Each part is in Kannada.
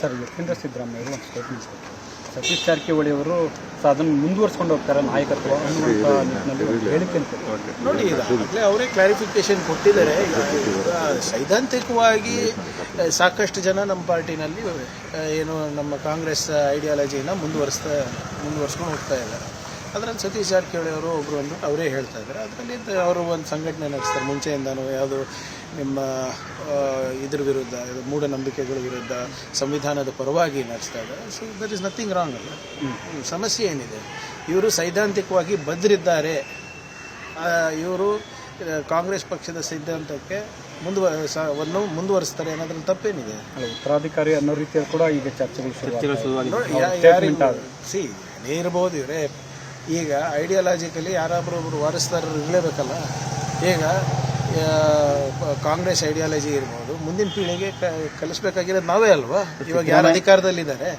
ಸರ್, ಯತೀಂದ್ರ ಸಿದ್ದರಾಮಯ್ಯ ಒಂದು ಸ್ಟೇಟ್ಮೆಂಟ್ ಕೊಟ್ಟರು. ಸತೀಶ್ ಜಾರಕಿಹೊಳಿ ಅವರು ಅದನ್ನು ಮುಂದುವರ್ಸ್ಕೊಂಡು ಹೋಗ್ತಾರೆ ನಾಯಕತ್ವ ಅನ್ನುವಂಥ ನಿಟ್ಟಿನಲ್ಲಿ ಹೇಳಿಕೆ ನೋಡಿ. ಈಗಾಗಲೇ ಅವರೇ ಕ್ಲಾರಿಫಿಕೇಶನ್ ಕೊಟ್ಟಿದ್ದಾರೆ. ಸೈದ್ಧಾಂತಿಕವಾಗಿ ಸಾಕಷ್ಟು ಜನ ನಮ್ಮ ಪಾರ್ಟಿನಲ್ಲಿ ಏನು ನಮ್ಮ ಕಾಂಗ್ರೆಸ್ ಐಡಿಯಾಲಜಿನ ಮುಂದುವರ್ಸ್ಕೊಂಡು ಹೋಗ್ತಾ ಇದ್ದಾರೆ. ಅದರಲ್ಲಿ ಸತೀಶ್ ಜಾರಕಿಹೊಳಿ ಅವರು ಒಬ್ಬರು ಅಂದ್ಬಿಟ್ಟು ಅವರೇ ಹೇಳ್ತಾ ಇದ್ದಾರೆ. ಅದರಲ್ಲಿ ಅವರು ಒಂದು ಸಂಘಟನೆ ನಡೆಸ್ತಾರೆ ಮುಂಚೆಯಿಂದನೂ. ಯಾವುದು ನಿಮ್ಮ ಇದ್ರ ವಿರುದ್ಧ, ಮೂಢನಂಬಿಕೆಗಳ ವಿರುದ್ಧ, ಸಂವಿಧಾನದ ಪರವಾಗಿ ನಡೆಸ್ತಾ ಇದ್ದಾರೆ. So there is nothing wrong ಅಲ್ಲ. ಸಮಸ್ಯೆ ಏನಿದೆ, ಇವರು ಸೈದ್ಧಾಂತಿಕವಾಗಿ ಬದ್ಧರಿದ್ದಾರೆ. ಇವರು ಕಾಂಗ್ರೆಸ್ ಪಕ್ಷದ ಸಿದ್ಧಾಂತಕ್ಕೆ ಮುಂದುವರಿಸ್ತಾರೆ ಅನ್ನೋದ್ರಲ್ಲಿ ತಪ್ಪೇನಿದೆ. ಉತ್ತರಾಧಿಕಾರಿ ಅನ್ನೋ ರೀತಿಯಲ್ಲಿ ಕೂಡ ಈಗ ಚರ್ಚೆಗಳು ಏನೇ ಇರ್ಬೋದು. ಇವರೇ ಈಗ ಐಡಿಯಾಲಜಿಕಲಿ ಯಾರೊಬ್ಬರೊಬ್ಬರು ವಾರಸ್ದಾರರು ಇರಲೇಬೇಕಲ್ಲ. ಈಗ ಕಾಂಗ್ರೆಸ್ ಐಡಿಯಾಲಜಿ ಇರ್ಬೋದು, ಮುಂದಿನ ಪೀಳಿಗೆ ಕಲಿಸ್ಬೇಕಾಗಿರೋದು ನಾವೇ ಅಲ್ವಾ. ಇವಾಗ ಯಾರು ಅಧಿಕಾರದಲ್ಲಿದ್ದಾರೆ,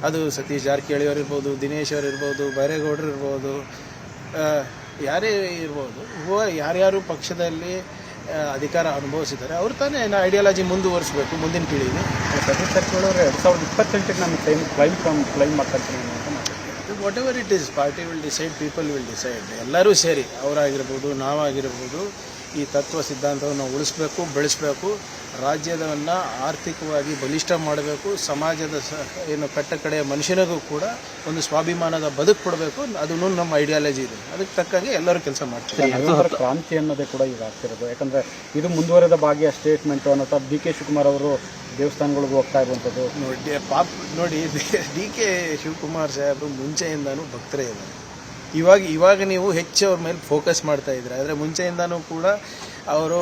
ಅದು ಸತೀಶ್ ಜಾರಕಿಹೊಳಿ ಅವರು ಇರ್ಬೋದು, ದಿನೇಶ್ ಅವರು ಇರ್ಬೋದು, ಬೈರೇಗೌಡರು ಇರ್ಬೋದು, ಯಾರೇ ಇರ್ಬೋದು, ಯಾರ್ಯಾರು ಪಕ್ಷದಲ್ಲಿ ಅಧಿಕಾರ ಅನುಭವಿಸಿದ್ದಾರೆ ಅವ್ರು ತಾನೇ ಐಡಿಯಾಲಜಿ ಮುಂದುವರಿಸಬೇಕು ಮುಂದಿನ ಪೀಳಿಗೆ. ಸತೀಶ್ ಜಾರಕಿಹೊಳಿ ಅವರು 2028 ನಾನು ಕ್ಲೈಮ್ ಮಾಡ್ತಾರೆ. What ever it is, party will decide, people will decide. ಎಲ್ಲರೂ ಸೇರಿ ಅವರಾಗಿರ್ಬೋದು, ನಾವಾಗಿರ್ಬೋದು, ಈ ತತ್ವ ಸಿದ್ಧಾಂತವನ್ನು ಉಳಿಸ್ಬೇಕು, ಬೆಳೆಸಬೇಕು, ರಾಜ್ಯವನ್ನು ಆರ್ಥಿಕವಾಗಿ ಬಲಿಷ್ಠ ಮಾಡಬೇಕು, ಸಮಾಜದ ಏನು ಕಟ್ಟಕಡೆಯ ಮನುಷ್ಯನಿಗೂ ಕೂಡ ಒಂದು ಸ್ವಾಭಿಮಾನದ ಬದುಕು ಕೊಡಬೇಕು. ಅದನ್ನು ನಮ್ಮ ಐಡಿಯಾಲಜಿ ಇದೆ. ಅದಕ್ಕೆ ತಕ್ಕಂಗೆ ಎಲ್ಲರೂ ಕೆಲಸ ಮಾಡ್ತಾರೆ. ಕ್ರಾಂತಿ ಅನ್ನೋದೇ ಕೂಡ ಈಗ ಆಗ್ತಿರೋದು. ಯಾಕಂದರೆ ಇದು ಮುಂದುವರೆದ ಭಾಗ್ಯ ಸ್ಟೇಟ್ಮೆಂಟು ಅನ್ನೋ ಡಿ.ಕೆ. ಶಿವಕುಮಾರ್ ಅವರು ದೇವಸ್ಥಾನಗಳಿಗೆ ಹೋಗ್ತಾ ಇರುವಂಥದ್ದು ನೋಡಿ. ಡಿ.ಕೆ. ಶಿವಕುಮಾರ್ ಸಾಹೇಬರು ಮುಂಚೆಯಿಂದನೂ ಭಕ್ತರೇ ಇದ್ದಾರೆ. ಇವಾಗ ನೀವು ಹೆಚ್ಚು ಅವ್ರ ಮೇಲೆ ಫೋಕಸ್ ಮಾಡ್ತಾ ಇದ್ದಾರೆ. ಆದರೆ ಮುಂಚೆಯಿಂದನೂ ಕೂಡ ಅವರು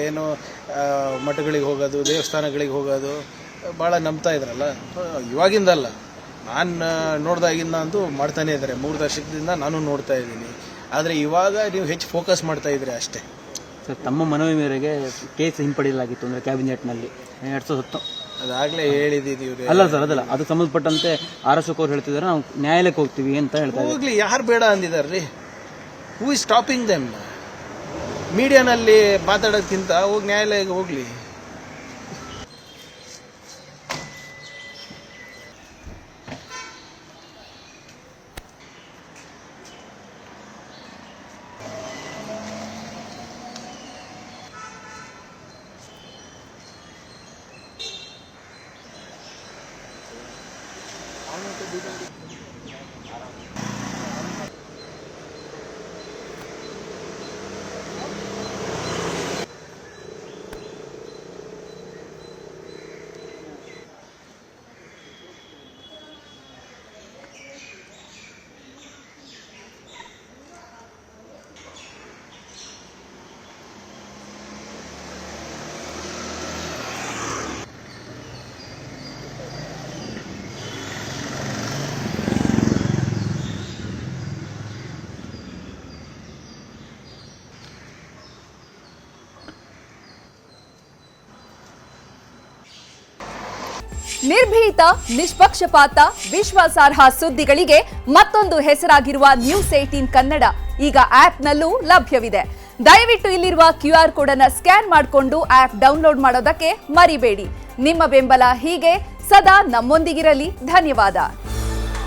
ಏನು ಮಠಗಳಿಗೆ ಹೋಗೋದು, ದೇವಸ್ಥಾನಗಳಿಗೆ ಹೋಗೋದು ಭಾಳ ನಂಬ್ತಾ ಇದ್ರಲ್ಲ. ಇವಾಗಿಂದಲ್ಲ, ನಾನು ನೋಡ್ದಾಗಿಂದ ಅಂತೂ ಮಾಡ್ತಾನೇ ಇದ್ದಾರೆ. 3 ದಶಕದಿಂದ ನಾನು ನೋಡ್ತಾ ಇದ್ದೀನಿ. ಆದರೆ ಇವಾಗ ನೀವು ಹೆಚ್ಚು ಫೋಕಸ್ ಮಾಡ್ತಾ ಇದ್ದೀರಿ ಅಷ್ಟೇ. ಸರ್, ತಮ್ಮ ಮನವಿ ಮೇರೆಗೆ ಕೇಸ್ ಹಿಂಪಡೆಯಲಾಗಿತ್ತು ಅಂದರೆ ಕ್ಯಾಬಿನೆಟ್ನಲ್ಲಿ 2010. ಅದಾಗಲೇ ಹೇಳಿದ್ದೀವಿ. ಅಲ್ಲ ಸರ್, ಅದಲ್ಲ, ಅದು ಸಂಬಂಧಪಟ್ಟಂತೆ ಆರ್.ಎಸ್. ಅವ್ರು ಹೇಳ್ತಿದ್ದಾರೆ ನಾವು ನ್ಯಾಯಾಲಯಕ್ಕೆ ಹೋಗ್ತೀವಿ ಅಂತ ಹೇಳ್ತಾರೆ. ಹೋಗ್ಲಿ, ಯಾರು ಬೇಡ ಅಂದಿದ್ದಾರೆ? Who is stopping them? ಮೀಡಿಯಾನಲ್ಲಿ ಮಾತಾಡೋದಕ್ಕಿಂತ ಹೋಗಿ ನ್ಯಾಯಾಲಯಕ್ಕೆ ಹೋಗ್ಲಿ. ನಿರ್ಭೀತ, ನಿಷ್ಪಕ್ಷಪಾತ, ವಿಶ್ವಾಸಾರ್ಹ ಸುದ್ದಿಗಳಿಗೆ ಮತ್ತೊಂದು ಹೆಸರಾಗಿರುವ ನ್ಯೂಸ್ 18 ಕನ್ನಡ ಈಗ ಆಪ್ನಲ್ಲೂ ಲಭ್ಯವಿದೆ. ದಯವಿಟ್ಟು ಇಲ್ಲಿರುವ QR ಕೋಡ್ ಅನ್ನು ಸ್ಕ್ಯಾನ್ ಮಾಡಿಕೊಂಡು ಆಪ್ ಡೌನ್ಲೋಡ್ ಮಾಡೋದಕ್ಕೆ ಮರಿಬೇಡಿ. ನಿಮ್ಮ ಬೆಂಬಲ ಹೀಗೆ ಸದಾ ನಮ್ಮೊಂದಿಗಿರಲಿ. ಧನ್ಯವಾದ.